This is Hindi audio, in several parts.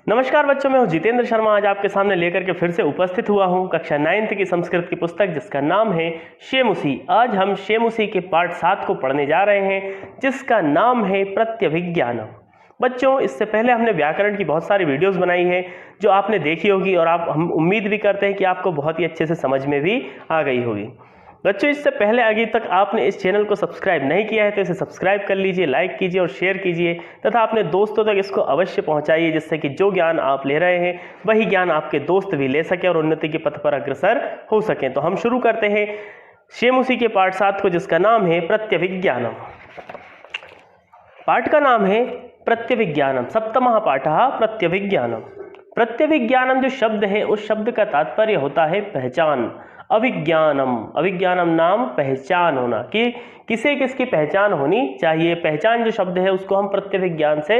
नमस्कार बच्चों, मैं हूं जितेंद्र शर्मा। आज आपके सामने लेकर के फिर से उपस्थित हुआ हूं कक्षा 9th की संस्कृत की पुस्तक जिसका नाम है शेमुसी। आज हम शेमुसी के पाठ 7 को पढ़ने जा रहे हैं जिसका नाम है प्रत्यभिज्ञानम। बच्चों, इससे पहले हमने व्याकरण की बहुत सारी वीडियोस बनाई है जो आपने देखी होगी और हम उम्मीद भी करते हैं कि आपको बहुत ही अच्छे से समझ में भी आ गई होगी। बच्चों, इससे पहले अभी तक आपने इस चैनल को सब्सक्राइब नहीं किया है तो इसे सब्सक्राइब कर लीजिए, लाइक कीजिए और शेयर कीजिए तथा अपने दोस्तों तक इसको अवश्य पहुंचाइए जिससे कि जो ज्ञान आप ले रहे हैं वही ज्ञान आपके दोस्त भी ले सके और उन्नति के पथ पर अग्रसर हो सकें। तो हम शुरू करते हैं शेमुसी के पाठ 7 को जिसका नाम है प्रत्यभिज्ञानम। पाठ का नाम है प्रत्यभिज्ञानम। सप्तमः पाठः प्रत्यभिज्ञानम। प्रत्यभिज्ञानम जो शब्द है उस शब्द का तात्पर्य होता है पहचान। अभिज्ञानम, अभिज्ञानम नाम पहचान होना, कि किसे किसकी पहचान होनी चाहिए। पहचान जो शब्द है उसको हम प्रत्यभिज्ञान से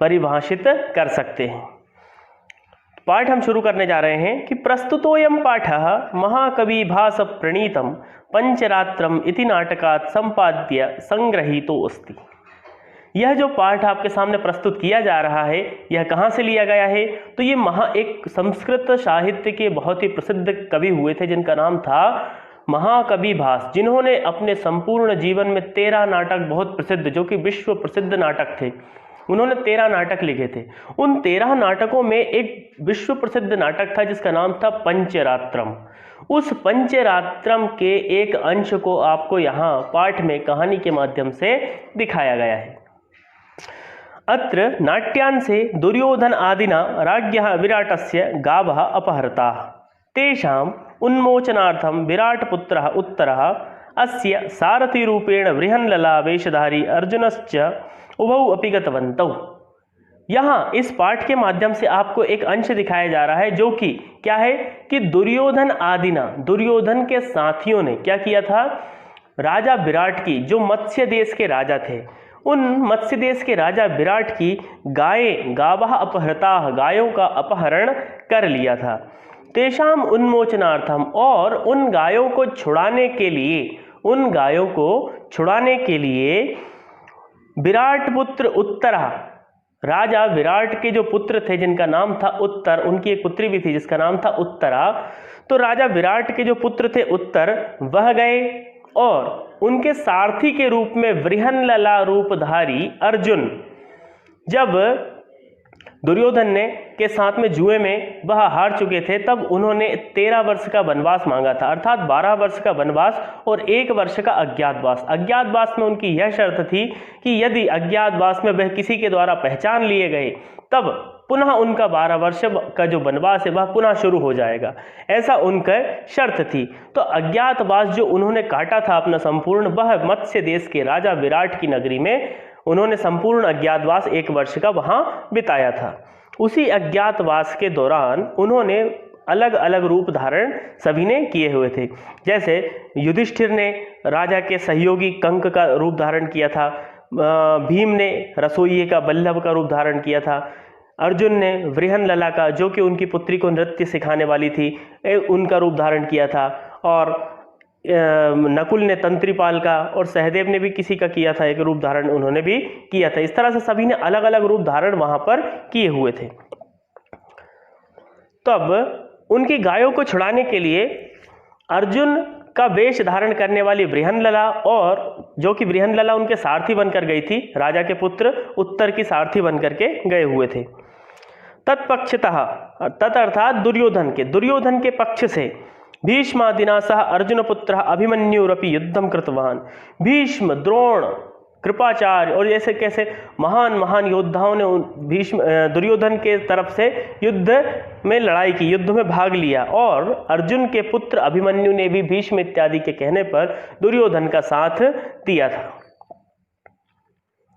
परिभाषित कर सकते हैं। पाठ हम शुरू करने जा रहे हैं कि प्रस्तुतोयम पाठः महाकवि भास प्रणीतम पंचरात्रम इति नाटकात् संपाद्य संग्रहीतो अस्ति। यह जो पाठ आपके सामने प्रस्तुत किया जा रहा है यह कहाँ से लिया गया है? तो ये एक संस्कृत साहित्य के बहुत ही प्रसिद्ध कवि हुए थे जिनका नाम था महाकवि भास, जिन्होंने अपने संपूर्ण जीवन में 13 नाटक, बहुत प्रसिद्ध, जो कि विश्व प्रसिद्ध नाटक थे, उन्होंने 13 नाटक लिखे थे। उन 13 नाटकों में एक विश्व प्रसिद्ध नाटक था जिसका नाम था पंचरात्रम। उस पंचरात्रम के एक अंश को आपको यहाँ पाठ में कहानी के माध्यम से दिखाया गया है। अत्र नाट्यांसे दुर्योधन आदिना राज्ञः विराटस्य गावः अपहृताः। तेषाम् उन्मोचनार्थं विराटपुत्रः उत्तरः अस्य सारथिरूपेण बृहन्लला वेशधारी अर्जुनश्च उभौ अपि गतवन्तौ। यहाँ इस पाठ के माध्यम से आपको एक अंश दिखाया जा रहा है जो कि क्या है कि दुर्योधन आदिना, दुर्योधन के साथियों ने क्या किया था? राजा विराट की, जो मत्स्य देश के राजा थे, उन मत्स्य देश के राजा विराट की गावः अपहृताः, गायों का अपहरण कर लिया था। तेषाम उन्मोचनार्थम, और उन गायों को छुड़ाने के लिए विराट पुत्र उत्तरा, राजा विराट के जो पुत्र थे जिनका नाम था उत्तर, उनकी एक पुत्री भी थी जिसका नाम था उत्तरा। तो राजा विराट के जो पुत्र थे उत्तर, वह गए और उनके सारथी के रूप में बृहन्लला रूपधारी अर्जुन, जब दुर्योधन ने के साथ में जुए में वह हार चुके थे, तब उन्होंने 13 वर्ष का वनवास मांगा था, अर्थात 12 वर्ष का वनवास और 1 वर्ष का अज्ञातवास। अज्ञातवास में उनकी यह शर्त थी कि यदि अज्ञातवास में वह किसी के द्वारा पहचान लिए गए तब पुनः उनका 12 वर्ष का जो वनवास है वह पुनः शुरू हो जाएगा, ऐसा उनका शर्त थी। तो अज्ञातवास जो उन्होंने काटा था अपना संपूर्ण, वह मत्स्य देश के राजा विराट की नगरी में उन्होंने संपूर्ण अज्ञातवास 1 वर्ष का वहां बिताया था। उसी अज्ञातवास के दौरान उन्होंने अलग अलग रूप धारण सभी ने किए हुए थे। जैसे युधिष्ठिर ने राजा के सहयोगी कंक का रूप धारण किया था, भीम ने रसोइये का बल्लभ का रूप धारण किया था, अर्जुन ने बृहन्लला का, जो कि उनकी पुत्री को नृत्य सिखाने वाली थी, उनका रूप धारण किया था, और नकुल ने तंत्रीपाल का, और सहदेव ने भी किसी का किया था, एक रूप धारण उन्होंने भी किया था। इस तरह से सभी ने अलग अलग रूप धारण वहां पर किए हुए थे। तब उनकी गायों को छुड़ाने के लिए अर्जुन का वेश धारण करने वाली बृहन्लला, और जो कि बृहन्लला उनके सारथी बनकर गई थी, राजा के पुत्र उत्तर की सारथी बनकर के गए हुए थे। तत्पक्षतः, अर्थात दुर्योधन के पक्ष से भीष्मादिना सह अर्जुन पुत्र अभिमन्युरपि युद्धम कृतवान। भीष्म, द्रोण, कृपाचार्य और ऐसे कैसे महान महान योद्धाओं ने दुर्योधन के तरफ से युद्ध में लड़ाई की, युद्ध में भाग लिया, और अर्जुन के पुत्र अभिमन्यु ने भी भीष्म इत्यादि के कहने पर दुर्योधन का साथ दिया था।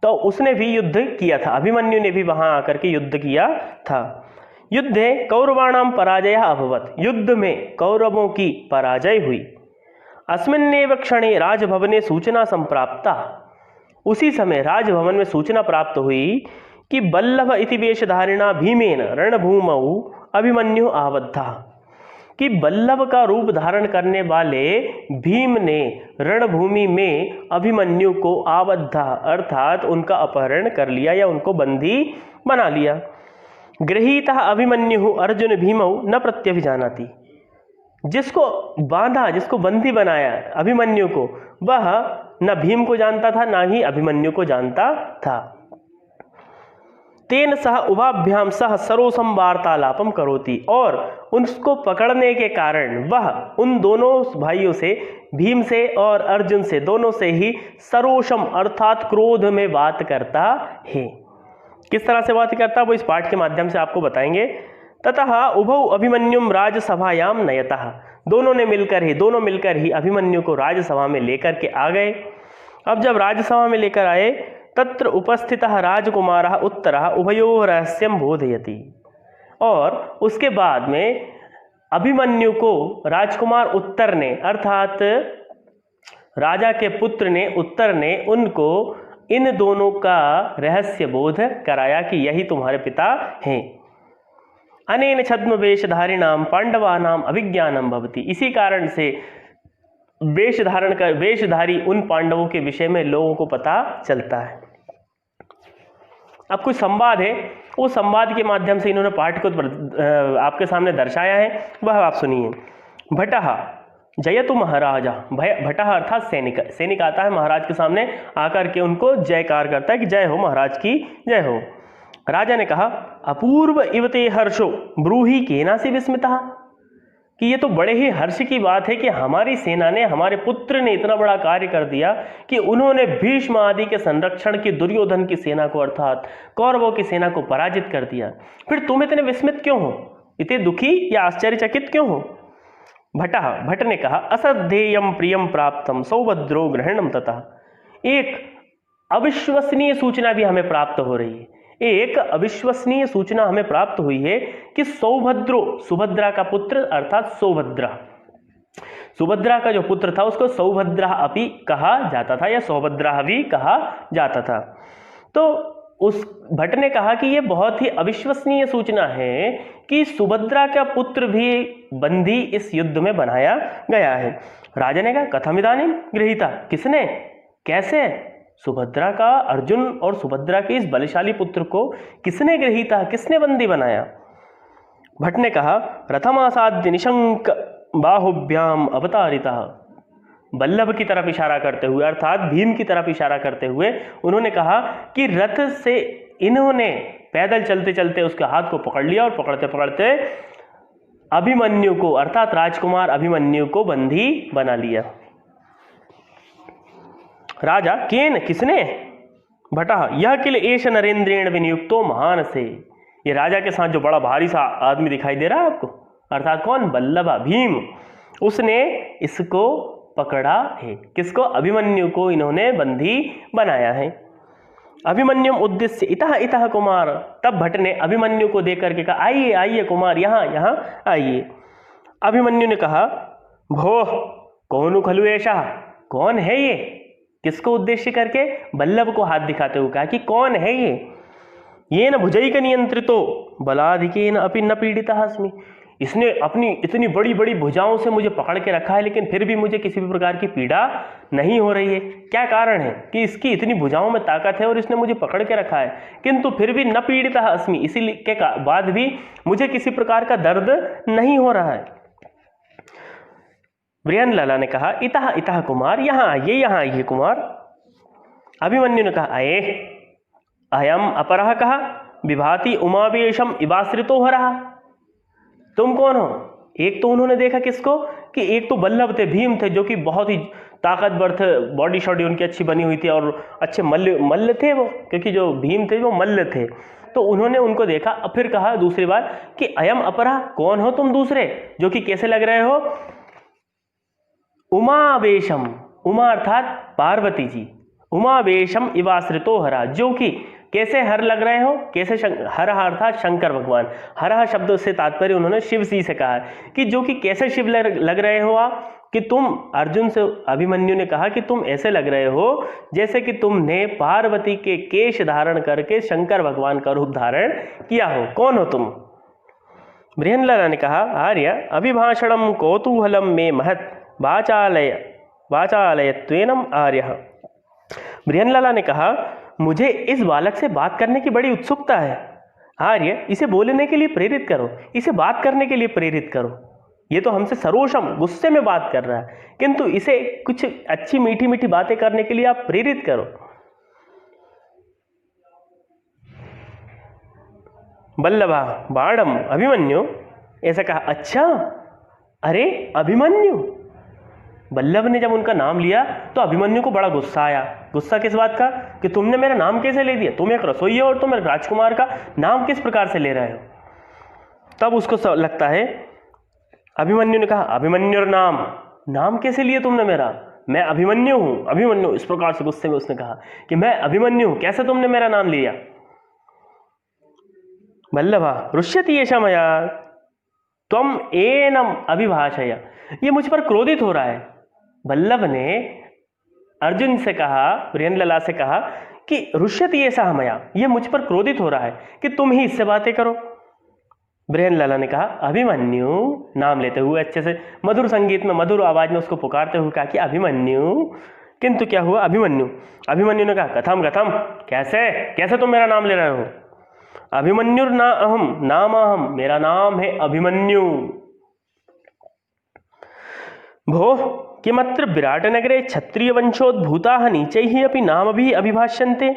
तो उसने भी युद्ध किया था, अभिमन्यु ने भी वहां आकर के युद्ध किया था। युद्धे कौरवाणाम पराजय अभवत, युद्ध में कौरवों की पराजय हुई। अस्मिन्नेव क्षणे राजभवने सूचना संप्राप्ता, उसी समय राजभवन में सूचना प्राप्त हुई कि बल्लभ इति वेशधारिणा भीमेन रणभूमौ अभिमन्यु आवद्धा, कि बल्लभ का रूप धारण करने वाले भीम ने रणभूमि में अभिमन्यु को आवद्धा, अर्थात उनका अपहरण कर लिया या उनको बंदी बना लिया। गृहीतः अभिमन्यु अर्जुन भीमौ न प्रत्यभिजानाति। जिसको बांधा, जिसको बंदी बनाया अभिमन्यु को, वह न भीम को जानता था ना ही अभिमन्यु को जानता था। तेन सह उभाभ्याम सह सरोसम वार्तालापम करोति, और उसको पकड़ने के कारण वह उन दोनों भाइयों से, भीम से और अर्जुन से, दोनों से ही सरोषम अर्थात क्रोध में बात करता है। किस तरह से बात करता है वो इस पाठ के माध्यम से आपको बताएंगे। ततः उभौ अभिमन्युम राजसभायाम नयतः, दोनों मिलकर ही अभिमन्यु को राजसभा में लेकर के आ गए। अब जब राजसभा में लेकर आए, तत्र उपस्थितः राजकुमारः उत्तरः उभयोः रहस्यं बोधयति, और उसके बाद में अभिमन्यु को राजकुमार उत्तर ने, अर्थात राजा के पुत्र ने, उत्तर ने उनको इन दोनों का रहस्य बोध कराया कि यही तुम्हारे पिता हैं। अनेन छद्म वेशधारिणाम पांडवानाम अभिज्ञानम भवति, इसी कारण से वेशधारी उन पांडवों के विषय में लोगों को पता चलता है। अब कुछ संवाद है, उस संवाद के माध्यम से इन्होंने पाठ को आपके सामने दर्शाया है, वह आप सुनिए। भटः जयतु महाराजा, भटः अर्थात सैनिक, सैनिक आता है महाराज के सामने आकर के उनको जयकार करता है कि जय हो महाराज की जय हो। राजा ने कहा अपूर्व इवते हर्षो ब्रूहि केनासि विस्मितः, कि ये तो बड़े ही हर्ष की बात है कि हमारी सेना ने, हमारे पुत्र ने इतना बड़ा कार्य कर दिया कि उन्होंने भीष्म आदि के संरक्षण की दुर्योधन की सेना को, अर्थात कौरवों की सेना को पराजित कर दिया। फिर तुम इतने विस्मित क्यों हो, इतने दुखी या आश्चर्यचकित क्यों हो? भट ने कहा असद्धेयम प्रियम प्राप्तम सौभद्रो ग्रहणम ततः, एक अविश्वसनीय सूचना भी हमें प्राप्त हो रही है, एक अविश्वसनीय सूचना हमें प्राप्त हुई है कि सौभद्रो, सुभद्रा का पुत्र अर्थात सौभद्रा, सुभद्रा का जो पुत्र था उसको सौभद्रा अपि कहा जाता था या सौभद्रा भी कहा जाता था। तो उस भट्ट ने कहा कि यह बहुत ही अविश्वसनीय सूचना है कि सुभद्रा का पुत्र भी बंदी इस युद्ध में बनाया गया है। राजा ने कहा कथमिदानीं गृहीता, किसने, कैसे? सुभद्रा का, अर्जुन और सुभद्रा के इस बलशाली पुत्र को किसने गृहीता, किसने बंदी बनाया? भट्ट ने कहा रथमासाद्य निशंक बाहुभ्याम अवतारिता, बल्लभ की तरफ इशारा करते हुए अर्थात भीम की तरफ इशारा करते हुए उन्होंने कहा कि रथ से इन्होंने पैदल चलते चलते उसके हाथ को पकड़ लिया और पकड़ते पकड़ते अभिमन्यु को अर्थात राजकुमार अभिमन्यु को बंदी बना लिया। राजा केन, किसने? भटा यह किल एष नरेंद्रेण विनियुक्तो महान से, ये राजा के साथ जो बड़ा भारी सा आदमी दिखाई दे रहा है आपको, अर्थात कौन? बल्लभा, भीम, उसने इसको पकड़ा है। किसको? अभिमन्यु को इन्होंने बंदी बनाया है। अभिमन्युम उद्देश्य इतः इतः कुमार, तब भट्ट ने अभिमन्यु को देख करके कहा आइए आइए कुमार, यहाँ यहाँ आइए। अभिमन्यु ने कहा भोः कौनु खलु एषः, कौन है ये? किसको उद्देश्य करके? बल्लभ को हाथ दिखाते हुए कहा कि कौन है ये न भुजैक नियंत्रितो बलाधिकेन अपि न पीड़ितः अस्मि, इसने अपनी इतनी बड़ी बड़ी भुजाओं से मुझे पकड़ के रखा है लेकिन फिर भी मुझे किसी भी प्रकार की पीड़ा नहीं हो रही है। क्या कारण है कि इसकी इतनी भुजाओं में ताकत है और इसने मुझे पकड़ के रखा है किंतु फिर भी न पीड़ितः अस्मि, इसी के बाद भी मुझे किसी प्रकार का दर्द नहीं हो रहा है। बृहन्लला ने कहा इतः इतः कुमार, यहाँ आइए कुमार। अभिमन्यु ने कहा अये अयम अपरः कहा विभाति उमावेशम इवाश्रितो हो रहा, तुम कौन हो? एक तो उन्होंने देखा किसको कि एक तो बल्लभ थे, भीम थे जो कि बहुत ही ताकतवर थे, बॉडी शॉडी उनकी अच्छी बनी हुई थी और अच्छे मल्ल थे वो, क्योंकि जो भीम थे वो मल्ल थे। तो उन्होंने उनको देखा, फिर कहा दूसरी बार कि अयम अपरा, कौन हो तुम दूसरे जो कि कैसे लग रहे हो? उमावेशम, उमा अर्थात पार्वती जी, उमावेशम इवाश्रितो हरा, जो कि कैसे हर लग रहे हो? कैसे? हर अर्थात शंकर भगवान, हर शब्द से तात्पर्य उन्होंने शिव जी से कहा कि जो कि कैसे शिव लग रहे हो आप, कि तुम अर्जुन से अभिमन्यु ने कहा कि तुम ऐसे लग रहे हो जैसे कि तुमने पार्वती के केश धारण करके शंकर भगवान का रूप धारण किया हो, कौन हो तुम? बृहन्लला ने कहा आर्य अभिभाषणम कौतूहलम में महत वाचालयत्वेनम आर्य। बृहन्लला ने कहा मुझे इस बालक से बात करने की बड़ी उत्सुकता है, आर्य, इसे बोलने के लिए प्रेरित करो, इसे बात करने के लिए प्रेरित करो। ये तो हमसे सरोषम गुस्से में बात कर रहा है, किंतु इसे कुछ अच्छी मीठी मीठी बातें करने के लिए आप प्रेरित करो। बल्लभा बाणम अभिमन्यु, ऐसा कहा। अच्छा, अरे अभिमन्यु। बल्लभ ने जब उनका नाम लिया तो अभिमन्यु को बड़ा गुस्सा आया। गुस्सा किस बात का? कि तुमने मेरा नाम कैसे ले दिया? तुम एक रसोई हो और तुम राजकुमार का नाम किस प्रकार से ले रहे हो? तब उसको लगता है, अभिमन्यु ने कहा, अभिमन्यु नाम कैसे लिए तुमने मेरा? मैं अभिमन्यु हूं, अभिमन्यु। इस प्रकार से गुस्से में उसने कहा कि मैं अभिमन्यु हूं, कैसे तुमने मेरा नाम लिया? बल्लभा रुष्यति एष मया त्वम एनम अभिभाषय, ये मुझ पर क्रोधित हो रहा है। बल्लभ ने अर्जुन से कहा, बृहन्नला से कहा कि रुष्यति एषः मया, ये मुझ पर क्रोधित हो रहा है कि तुम ही इससे बातें करो। बृहन्नला ने कहा, अभिमन्यु, नाम लेते हुए अच्छे से मधुर संगीत में मधुर आवाज में उसको पुकारते हुए कहा कि अभिमन्यु। किंतु क्या हुआ? अभिमन्यु ने कहा, कथम कथम, कैसे तुम मेरा नाम ले रहे हो? अभिमन्युर ना अहम नामाहम, मेरा नाम है अभिमन्यु। भो किमत्र विराट नगरे क्षत्रिय वंशोद्भूता नीचैः अपि नामभिः अभिभाष्यन्ते,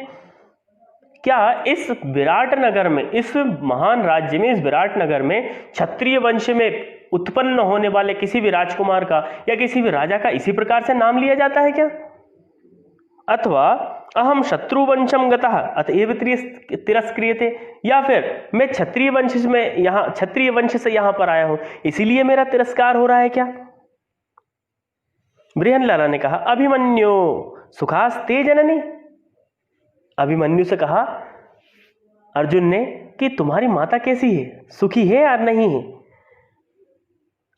क्या इस विराट नगर में, इस महान राज्य में, इस विराट नगर में क्षत्रिय वंश में उत्पन्न होने वाले किसी भी राजकुमार का या किसी भी राजा का इसी प्रकार से नाम लिया जाता है क्या? अथवा अहम शत्रुवंशम गतः अतएव तिरस्क्रियते, या फिर मैं क्षत्रिय वंश से यहाँ पर आया हूं इसीलिए मेरा तिरस्कार हो रहा है क्या? बृहन्नला ने कहा, अभिमन्यु सुखास्ते जननी। अभिमन्यु से कहा अर्जुन ने कि तुम्हारी माता कैसी है, सुखी है या नहीं है?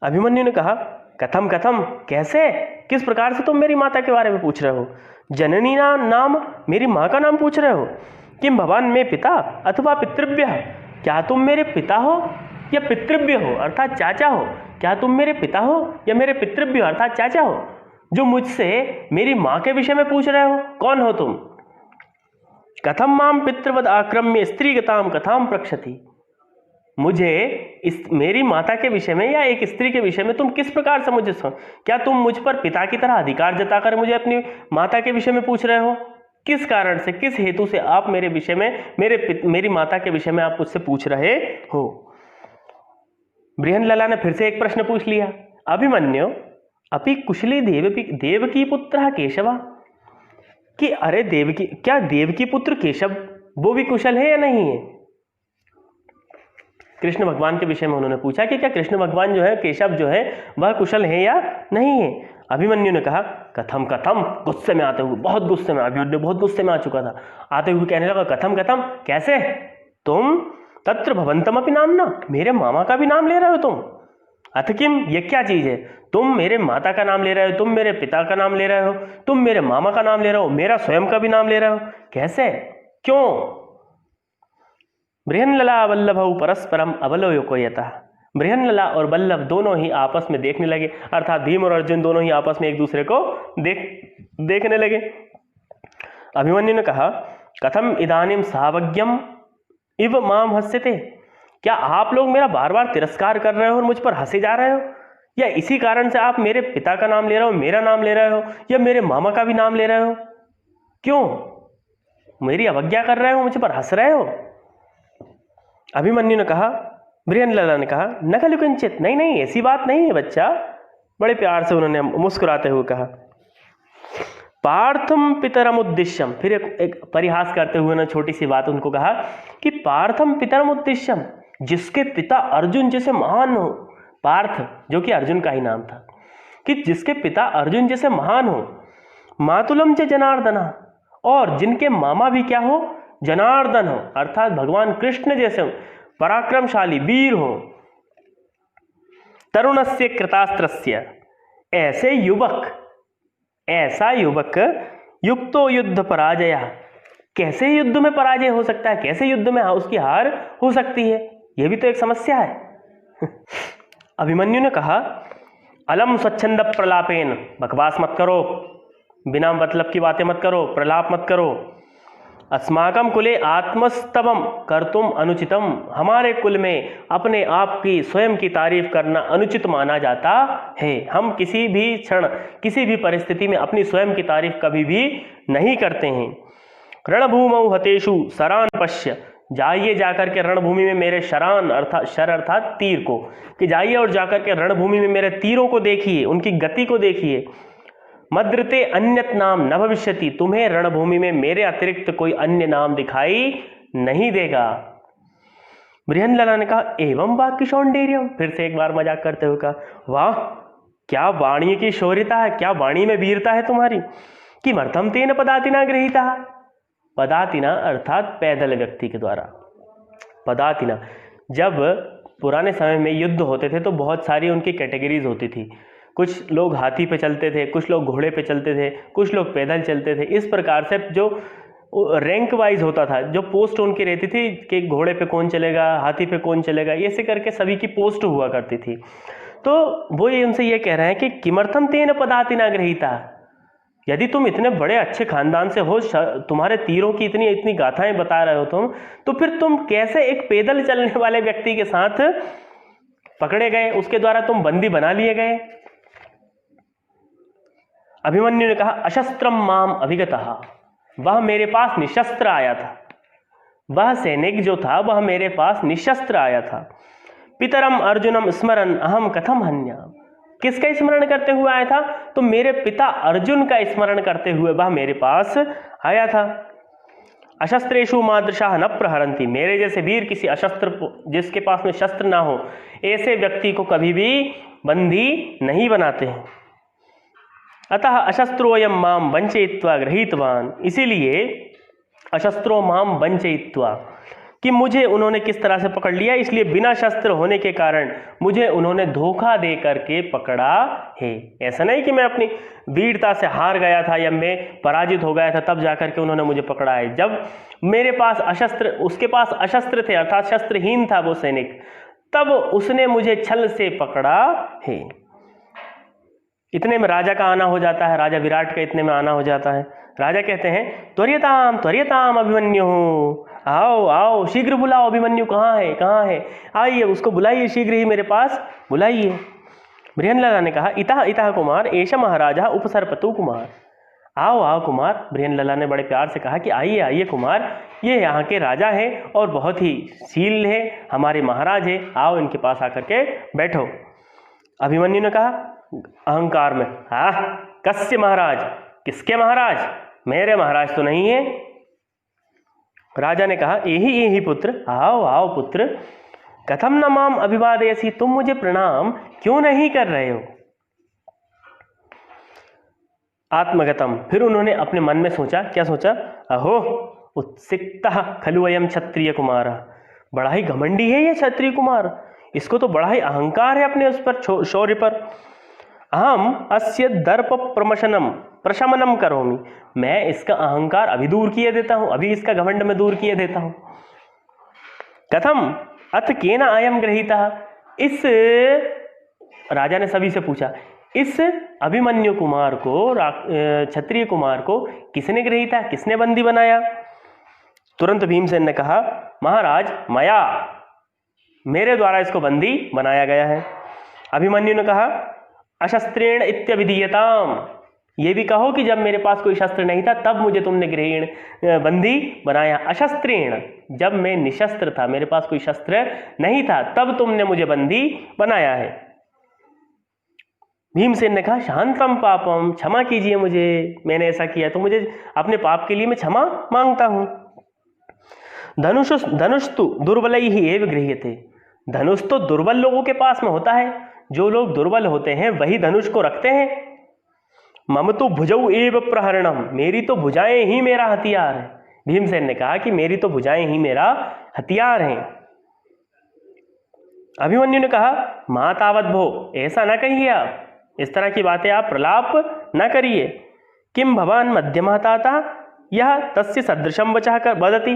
अभिमन्यु ने कहा, कथम कथम, कैसे, किस प्रकार से तुम मेरी माता के बारे में पूछ रहे हो? जननी नाम, मेरी माँ का नाम पूछ रहे हो? किम भवान में पिता अथवा पितृव्य, क्या तुम मेरे पिता हो या पितृव्य हो अर्थात चाचा हो? क्या तुम मेरे पिता हो या मेरे पितृव्य हो अर्थात चाचा हो, जो मुझसे मेरी माँ के विषय में पूछ रहे हो? कौन हो तुम? कथम माम पितृवद आक्रम्य स्त्रीगताम कथाम प्रक्षति, मुझे मेरी माता के विषय में या एक स्त्री के विषय में तुम किस प्रकार से मुझे क्या तुम मुझ पर पिता की तरह अधिकार जताकर मुझे अपनी माता के विषय में पूछ रहे हो? किस कारण से, किस हेतु से आप मेरे विषय में, मेरी माता के विषय में आप मुझसे पूछ रहे हो? बृहन्नला ने फिर से एक प्रश्न पूछ लिया, अभिमन्यु अपि कुशली देवकी पुत्र केशव, कि अरे देवकी, क्या देवकी पुत्र केशव वो भी कुशल है या नहीं है? कृष्ण भगवान के विषय में उन्होंने पूछा कि क्या कृष्ण भगवान जो है, केशव जो है, वह कुशल है या नहीं है? अभिमन्यु ने कहा, कथम कथम, गुस्से में आते हुए, बहुत गुस्से में, अभिमन्यु बहुत गुस्से में आ चुका था, आते हुए कहने लगा, कथम कथम, कैसे? तुम तत्र भवंतम अपि नामना, मेरे मामा का भी नाम ले रहे हो तुम? अथ किम, ये क्या चीज है? तुम मेरे माता का नाम ले रहे हो, तुम मेरे पिता का नाम ले रहे हो, तुम मेरे मामा का नाम ले रहे हो, मेरा स्वयं का भी नाम ले रहे हो, कैसे, क्यों? बृहन्नला वल्लभौ परस्परम अवलोकयतः, बृहन्नला और वल्लभ दोनों ही आपस में देखने लगे, अर्थात भीम और अर्जुन दोनों ही आपस में एक दूसरे को देखने लगे। अभिमन्यु ने कहा, कथम इदानीम सावज्ञम इव माम हस्यते, क्या आप लोग मेरा बार बार तिरस्कार कर रहे हो और मुझ पर हंसे जा रहे हो, या इसी कारण से आप मेरे पिता का नाम ले रहे हो, मेरा नाम ले रहे हो, या मेरे मामा का भी नाम ले रहे हो? क्यों मेरी अवज्ञा कर रहे हो, मुझ पर हंस रहे हो? अभिमन्यु ने कहा, बृहन्नला ने कहा, न खलु किंचित, नहीं नहीं ऐसी बात नहीं है बच्चा। बड़े प्यार से उन्होंने मुस्कुराते हुए कहा, पार्थम पितरम उद्देश्यम, फिर एक परिहास करते हुए ना छोटी सी बात उनको कहा कि पार्थम पितरम उद्देश्यम, जिसके पिता अर्जुन जैसे महान हो, पार्थ जो कि अर्जुन का ही नाम था, कि जिसके पिता अर्जुन जैसे महान हो, मातुलम च जनार्दना, और जिनके मामा भी क्या हो, जनार्दन हो, अर्थात भगवान कृष्ण जैसे पराक्रमशाली वीर हो, तरुणस्य कृतास्त्रस्य, ऐसे युवक, ऐसा युवक युक्तो युद्ध पराजय, कैसे युद्ध में पराजय हो सकता है, कैसे युद्ध में उसकी हार हो सकती है, यह भी तो एक समस्या है। अभिमन्यु ने कहा, अलम स्वच्छंद प्रलापेन, बकवास मत करो, बिना मतलब की बातें मत करो, प्रलाप मत करो, अस्माकं कुले आत्मस्तवम कर्तुम अनुचितम, हमारे कुल में अपने आप की स्वयं की तारीफ करना अनुचित माना जाता है। हम किसी भी क्षण किसी भी परिस्थिति में अपनी स्वयं की तारीफ कभी भी नहीं करते हैं। रणभूमौ हतेषु शरान पश्य, जाइए जाकर के रणभूमि में मेरे शरान अर्थात शर अर्थात तीर को, कि जाइए और जाकर के रणभूमि में मेरे तीरों को देखिए, उनकी गति को देखिए। मद्रते अन्यत नाम न भविष्यति, तुम्हें रणभूमि में मेरे अतिरिक्त कोई अन्य नाम दिखाई नहीं देगा। बृहन्नलाल ने कहा एवं वाक्य सौंदर्यम, फिर से एक बार मजाक करते हुए कहा वाह क्या वाणी की शौर्यता है, क्या वाणी में वीरता है तुम्हारी। किमर्थम तेन पदातिना गृहीता, पदातिना अर्थात पैदल व्यक्ति के द्वारा। पदातिना, जब पुराने समय में युद्ध होते थे तो बहुत सारी उनकी कैटेगरीज होती थी। कुछ लोग हाथी पे चलते थे, कुछ लोग घोड़े पे चलते थे, कुछ लोग पैदल चलते थे। इस प्रकार से जो रैंक वाइज होता था, जो पोस्ट उनकी रहती थी कि घोड़े पे कौन चलेगा, हाथी पे कौन चलेगा, ऐसे करके सभी की पोस्ट हुआ करती थी। तो वो उनसे ये कह रहे हैं कि किमर्थम तेन पदातिना गृहीता, यदि तुम इतने बड़े अच्छे खानदान से हो, तुम्हारे तीरों की इतनी इतनी गाथाएं बता रहे हो तुम, तो फिर तुम कैसे एक पैदल चलने वाले व्यक्ति के साथ पकड़े गए, उसके द्वारा तुम बंदी बना लिए गए। अभिमन्यु ने कहा अशस्त्रम माम अभिगतः, वह मेरे पास निशस्त्र आया था, वह सैनिक जो था वह मेरे पास निशस्त्र आया था। पितरम अर्जुनम स्मरन अहम कथम हन्याम, किसका स्मरण करते हुए आया था, तो मेरे पिता अर्जुन का स्मरण करते हुए वह मेरे पास आया था। अशस्त्रेषु मादृशाः न प्रहरन्ति, मेरे जैसे वीर किसी अशस्त्र जिसके पास में शस्त्र ना हो ऐसे व्यक्ति को कभी भी बंदी नहीं बनाते हैं। अतः अशस्त्रोयम माम वंचयित्वा गृहीतवान, इसीलिए अशस्त्रो माम वंचयित्वा, कि मुझे उन्होंने किस तरह से पकड़ लिया, इसलिए बिना शस्त्र होने के कारण मुझे उन्होंने धोखा दे करके पकड़ा है। ऐसा नहीं कि मैं अपनी वीरता से हार गया था या मैं पराजित हो गया था तब जाकर के उन्होंने मुझे पकड़ा है। जब मेरे पास अशस्त्र, उसके पास अशस्त्र थे अर्थात शस्त्रहीन था वो सैनिक, तब उसने मुझे छल से पकड़ा है। इतने में राजा का आना हो जाता है, राजा विराट का इतने में आना हो जाता है। राजा कहते हैं त्वरियताम त्वरियताम अभिमन्यु, आओ आओ शीघ्र बुलाओ, अभिमन्यु कहाँ है, कहाँ है, आइए उसको बुलाइए, शीघ्र ही मेरे पास बुलाइए। बृहन्नलाल ने कहा इतः इतः कुमार एष महाराजा उपसर्पतु कुमार, आओ आओ कुमार। बृहन्नलाल ने बड़े प्यार से कहा कि आइए आइए कुमार, ये यहाँ के राजा हैं और बहुत ही शील है, हमारे महाराज है, आओ इनके पास आकर के बैठो। अभिमन्यु ने कहा अहंकार में, हाँ कस्य महाराज, किसके महाराज, मेरे महाराज तो नहीं है। राजा ने कहा यही यही पुत्र, आओ आओ पुत्र। कथम न माम अभिवादयसि, तुम मुझे प्रणाम क्यों नहीं कर रहे हो। आत्मगतम, फिर उन्होंने अपने मन में सोचा, क्या सोचा, अहो उत्सिक्तः खलु अयम क्षत्रिय कुमार, बड़ा ही घमंडी है ये क्षत्रिय कुमार, इसको तो बड़ा ही अहंकार है अपने उस पर शौर्य पर। अहम अस्य दर्प प्रशमनम करोमि, मैं इसका अहंकार अभी दूर किए देता हूं, अभी इसका घमंड में दूर किए देता हूं। कथम अथ केन अयम गृहीता, इस राजा ने सभी से पूछा, इस अभिमन्यु कुमार को, क्षत्रिय कुमार को किसने गृहीता, किसने बंदी बनाया। तुरंत भीमसेन ने कहा महाराज मया, मेरे द्वारा इसको बंदी बनाया गया है। अभिमन्यु ने कहा अशस्त्रेण इत्यभिधीयताम, ये भी कहो कि जब मेरे पास कोई शस्त्र नहीं था तब मुझे तुमने बंदी बनाया। अशस्त्रेण, जब मैं निशस्त्र था, मेरे पास कोई शस्त्र नहीं था, तब तुमने मुझे बंदी बनाया है। भीमसेन ने कहा शांतम पापम, क्षमा कीजिए मुझे, मैंने ऐसा किया तो मुझे अपने पाप के लिए मैं क्षमा मांगता हूं। धनुष तो दुर्बल ही एव गृह्यते, धनुष तो दुर्बल लोगों के पास में होता है, जो लोग दुर्बल होते हैं वही धनुष को रखते हैं। मम तो भुजौ एव प्रहरणम, मेरी तो भुजाएं ही मेरा हथियार है। भीमसेन ने कहा कि मेरी तो भुजाएं ही मेरा हथियार हैं। अभिमन्यु ने कहा मातावत भो, ऐसा ना कहिए आप, इस तरह की बातें आप प्रलाप न करिए। किम भवान मध्यमः ताता यह तस्य सदृशम वचः कर वदति,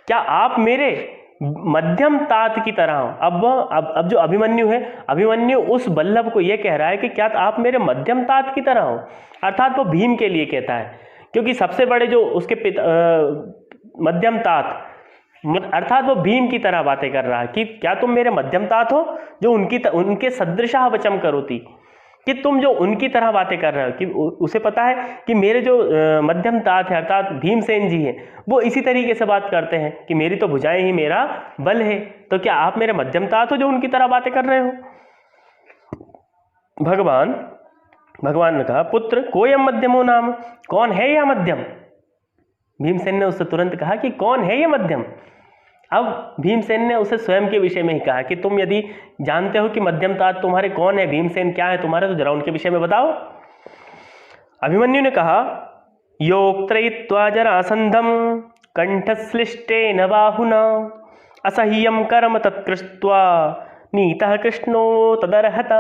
क्या आप मेरे मध्यम तात की तरह हो। अब जो अभिमन्यु है, अभिमन्यु उस बल्लभ को यह कह रहा है कि क्या आप मेरे मध्यम तात की तरह हो, अर्थात वो भीम के लिए कहता है, क्योंकि सबसे बड़े जो उसके मध्यम तात, अर्थात वो भीम की तरह बातें कर रहा है कि क्या तुम मेरे मध्यम तात हो जो उनके सदृशः वचम करोति, कि तुम जो उनकी तरह बातें कर रहे हो, कि उसे पता है कि मेरे जो मध्यम तात है अर्थात भीमसेन जी हैं वो इसी तरीके से बात करते हैं कि मेरी तो भुजाएं ही मेरा बल है, तो क्या आप मेरे मध्यम तात हो जो उनकी तरह बातें कर रहे हो। भगवान ने कहा पुत्र कोयम मध्यमो नाम, कौन है यह मध्यम। भीमसेन ने उससे तुरंत कहा कि कौन है यह मध्यम। अब भीमसेन ने उसे स्वयं के विषय में ही कहा कि तुम यदि जानते हो कि मध्यम तात तुम्हारे कौन है, भीमसेन क्या है तुम्हारे, तो जरा उनके विषय में बताओ। अभिमन्यु ने कहा योक्त्रयित्वा जरासंधम कंठश्लिष्टेन बाहुना असह्यम कर्म तत्कृत्वा नीतः कृष्णो तदर्हता,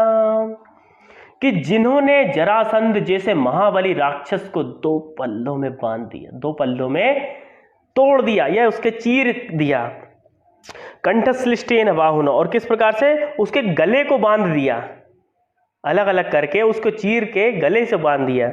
कि जिन्होंने जरासंध जैसे महाबली राक्षस को दो पल्लों में बांध दिया, दो पल्लों में तोड़ दिया या उसके चीर दिया, कंठश्लिष्टेन बाहुना, और किस प्रकार से उसके गले को बांध दिया, अलग अलग करके उसको चीर के गले से बांध दिया,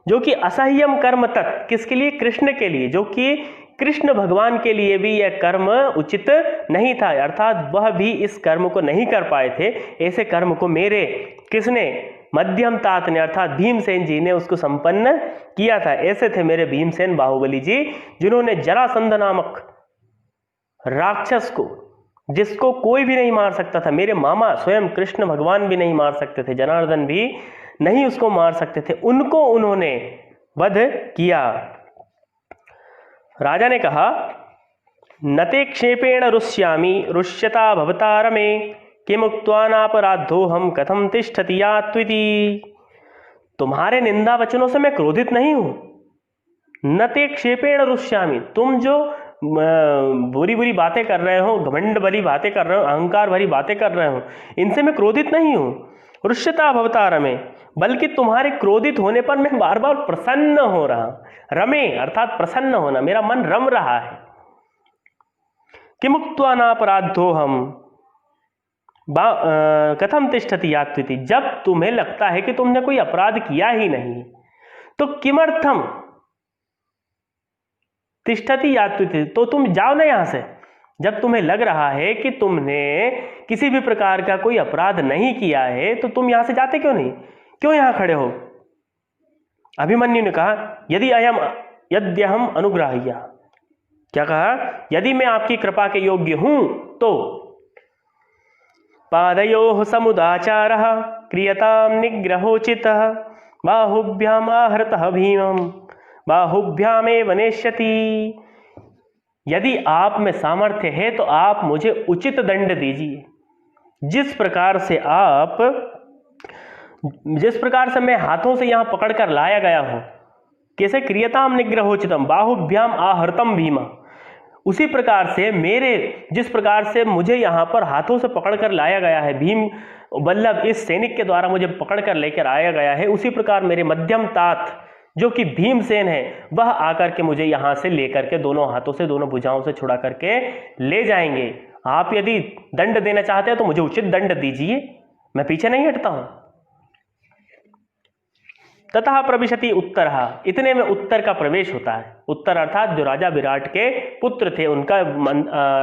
जो कि असह्यम कर्म तत्, किसके लिए, कृष्ण के लिए, जो कि कृष्ण भगवान के लिए भी यह कर्म उचित नहीं था, अर्थात वह भी इस कर्म को नहीं कर पाए थे। ऐसे कर्म को मेरे किसने, मध्यम तात ने अर्थात भीमसेन जी ने उसको संपन्न किया था। ऐसे थे मेरे भीमसेन बाहुबली जी, जिन्होंने जरासंध नामक राक्षस को, जिसको कोई भी नहीं मार सकता था, मेरे मामा स्वयं कृष्ण भगवान भी नहीं मार सकते थे, जनार्दन भी नहीं उसको मार सकते थे, उनको उन्होंने वध किया। राजा ने कहा नते क्षेपेण रुष्यामि रुष्यता भवता रमे किमुक्त्वानापराधो हम कथम तिष्ठति यात्विति, तुम्हारे निंदा वचनों से मैं क्रोधित नहीं हूं। नते क्षेपेण रुष्यामि, तुम जो बुरी बुरी बातें कर रहे हो, घमंड भरी बातें कर रहे हो, अहंकार भरी बातें कर रहे हो, इनसे मैं क्रोधित नहीं हूं। रुष्यता भवता रमे, बल्कि तुम्हारे क्रोधित होने पर मैं बार बार प्रसन्न हो रहा। रमे अर्थात प्रसन्न होना, मेरा मन रम रहा है। किमुक्त्वानापराधो हम कथम तिष्ठति यात्विति, जब तुम्हें लगता है कि तुमने कोई अपराध किया ही नहीं तो किमर्थम तिष्ठति यात्विति, तो तुम जाओ ना यहां से। जब तुम्हें लग रहा है कि तुमने किसी भी प्रकार का कोई अपराध नहीं किया है तो तुम यहां से जाते क्यों नहीं, क्यों यहां खड़े हो। अभिमन्यु ने कहा यद्यहम अनुग्राह्य, क्या कहा, यदि मैं आपकी कृपा के योग्य हूं तो पादयोः समुदाचारः क्रियतां निग्रहोचितः बाहुभ्याम आहृतः भीमं बाहुभ्यामेव नेष्यति, यदि आप में सामर्थ्य है तो आप मुझे उचित दंड दीजिए। जिस प्रकार से मैं हाथों से यहां पकड़कर लाया गया हूं, कैसे, क्रियताम निग्रहोचितम बाहुभ्याम आहृतम भीमा, उसी प्रकार से जिस प्रकार से मुझे यहाँ पर हाथों से पकड़कर लाया गया है, भीम वल्लभ इस सैनिक के द्वारा मुझे पकड़कर लेकर आया गया है, उसी प्रकार मेरे मध्यम तात जो कि भीमसेन है वह आकर के मुझे यहाँ से लेकर के दोनों हाथों से, दोनों भुजाओं से छुड़ा करके ले जाएंगे। आप यदि दंड देना चाहते हैं तो मुझे उचित दंड दीजिए, मैं पीछे नहीं हटता हूं। ततः प्रविशति उत्तर, इतने में उत्तर का प्रवेश होता है। उत्तर अर्थात जो राजा विराट के पुत्र थे उनका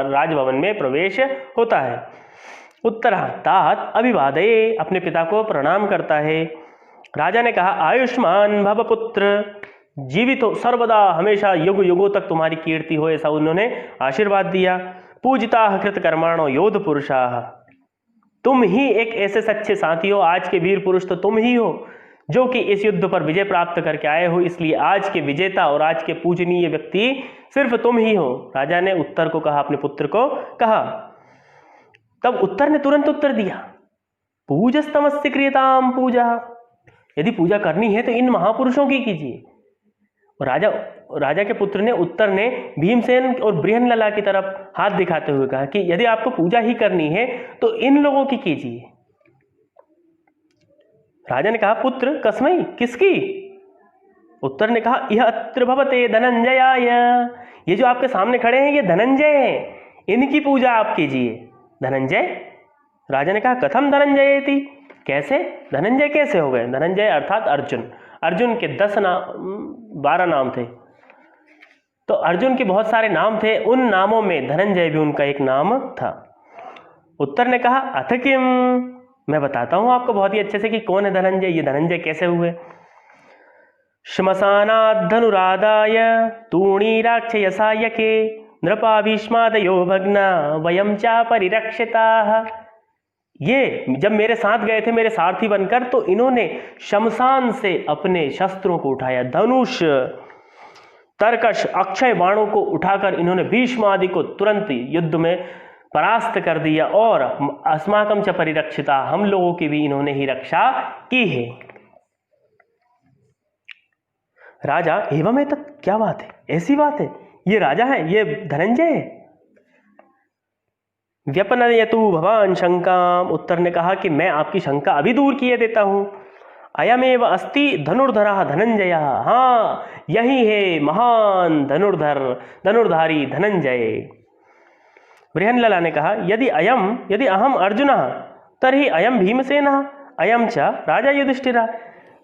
राजभवन में प्रवेश होता है। उत्तर तात अभिवादये, अपने पिता को प्रणाम करता है। राजा ने कहा आयुष्मान भव पुत्र, जीवित हो सर्वदा, हमेशा युग युगों तक तुम्हारी कीर्ति हो, ऐसा उन्होंने आशीर्वाद दिया। पूजिता कृतकर्माणो योध पुरुषा, तुम ही एक ऐसे सच्चे साथी हो, आज के वीर पुरुष तो तुम ही हो जो कि इस युद्ध पर विजय प्राप्त करके आए हो, इसलिए आज के विजेता और आज के पूजनीय व्यक्ति सिर्फ तुम ही हो। राजा ने उत्तर को कहा, अपने पुत्र को कहा। तब उत्तर ने तुरंत उत्तर दिया पूजस्तमस्य क्रियताम पूजा, यदि पूजा करनी है तो इन महापुरुषों की कीजिए। राजा के पुत्र ने, उत्तर ने भीमसेन और बृहन्लला की तरफ हाथ दिखाते हुए कहा कि यदि आपको पूजा ही करनी है तो इन लोगों की कीजिए। राजा ने कहा पुत्र कस्मै, किसकी। उत्तर ने कहा यह अत्र भवते धनंजयाय, ये जो आपके सामने खड़े हैं ये धनंजय हैं, इनकी पूजा आप कीजिए। धनंजय, राजा ने कहा कथम धनंजयेति, कैसे, धनंजय कैसे हो गए। धनंजय अर्थात अर्जुन, अर्जुन के 12 नाम थे। तो अर्जुन के बहुत सारे नाम थे, उन नामों में धनंजय भी उनका एक नाम था। उत्तर ने कहा अथ किम, मैं बताता हूं आपको बहुत ही अच्छे से कि कौन है धनंजय, ये धनंजय कैसे हुए। श्मशानात् धनुरादाय तूणीराक्षयसाय के नृपा भीष्मादयो भग्ना वयम चा परिरक्षिताः। ये जब मेरे साथ गए थे मेरे सारथी बनकर, तो इन्होंने शमशान से अपने शस्त्रों को उठाया, धनुष, तरकश, अक्षय बाणों को उठाकर इन्होंने भीष्म आदि को तुरंत युद्ध में परास्त कर दिया, और अस्माकं च परिरक्षिता, हम लोगों की भी इन्होंने ही रक्षा की है। राजा एवं है, तब क्या बात है, ऐसी बात है, ये राजा है, ये धनंजय है। व्यपनयतु भवान शंकाम, उत्तर ने कहा कि मैं आपकी शंका अभी दूर किए देता हूं। अयमेव अस्ति धनुर्धरः धनंजय, हाँ यही है महान धनुर्धारी धनंजय। बृहन्लला ने कहा यदि अहम अर्जुनः तर्हि अयम भीमसेनः अयम च राजा युधिष्ठिरः।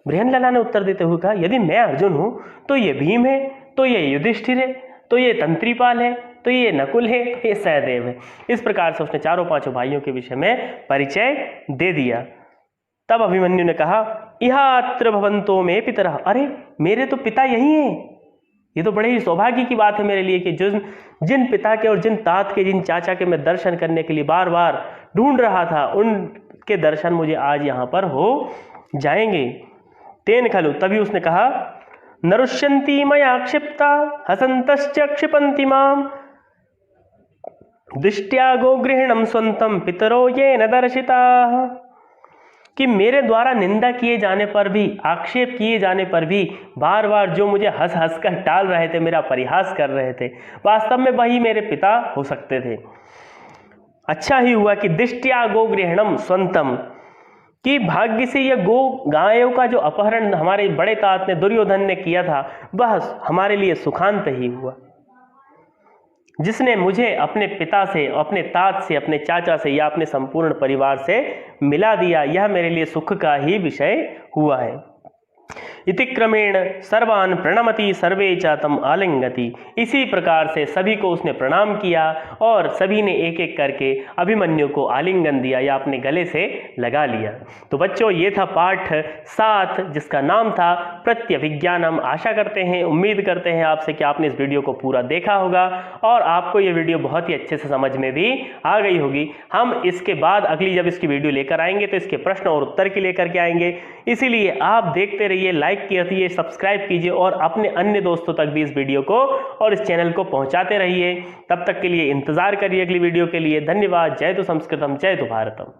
बृहन्लला ने उत्तर देते हुए कहा यदि मैं अर्जुन हूं तो ये भीम है, तो ये युधिष्ठिर है, तो ये तंत्रीपाल है, तो ये नकुल है, ये सहदेव है। इस प्रकार से उसने चारों पांचों भाइयों के विषय में परिचय दे दिया। तब अभिमन्यु ने कहा इहात्र भवन्तो मे पितरः, अरे मेरे तो पिता यही हैं। ये तो बड़े ही सौभाग्य की बात है मेरे लिए कि जिन पिता के और जिन तात के, जिन चाचा के मैं दर्शन करने के लिए बार बार ढूंढ रहा था, उनके दर्शन मुझे आज यहाँ पर हो जाएंगे। तेन खलु, तभी उसने कहा नरुष्यन्ति मया क्षिप्ता हसन्तश्च क्षिपन्ति माम दृष्ट्या गोगृहिणं स्वन्तं पितरो ये न दर्शिताः। कि मेरे द्वारा निंदा किए जाने पर भी, आक्षेप किए जाने पर भी बार बार जो मुझे हंस हंस कर टाल रहे थे, मेरा परिहास कर रहे थे, वास्तव में वही मेरे पिता हो सकते थे। अच्छा ही हुआ कि दृष्ट्या गोगृहिणं स्वन्तं, कि भाग्य से यह गायों का जो अपहरण हमारे बड़े तात ने, दुर्योधन ने किया था, वह हमारे लिए सुखांत ही हुआ, जिसने मुझे अपने पिता से, अपने तात से, अपने चाचा से या अपने संपूर्ण परिवार से मिला दिया। यह मेरे लिए सुख का ही विषय हुआ है। इति क्रमेण सर्वान् प्रणमति सर्वे च तम आलिंगति। इसी प्रकार से सभी को उसने प्रणाम किया और सभी ने एक एक करके अभिमन्यु को आलिंगन दिया या अपने गले से लगा लिया। तो बच्चों, ये था पाठ 7 जिसका नाम था प्रत्यभिज्ञानम। आशा करते हैं, उम्मीद करते हैं आपसे कि आपने इस वीडियो को पूरा देखा होगा और आपको ये वीडियो बहुत ही अच्छे से समझ में भी आ गई होगी। हम इसके बाद अगली जब इसकी वीडियो लेकर आएंगे तो इसके प्रश्न और उत्तर की लेकर के आएंगे। इसीलिए आप देखते रहिए, लाइक कीजिए, सब्सक्राइब कीजिए और अपने अन्य दोस्तों तक भी इस वीडियो को और इस चैनल को पहुंचाते रहिए। तब तक के लिए इंतजार करिए अगली वीडियो के लिए। धन्यवाद। जय तो संस्कृतम, जय तो भारतम।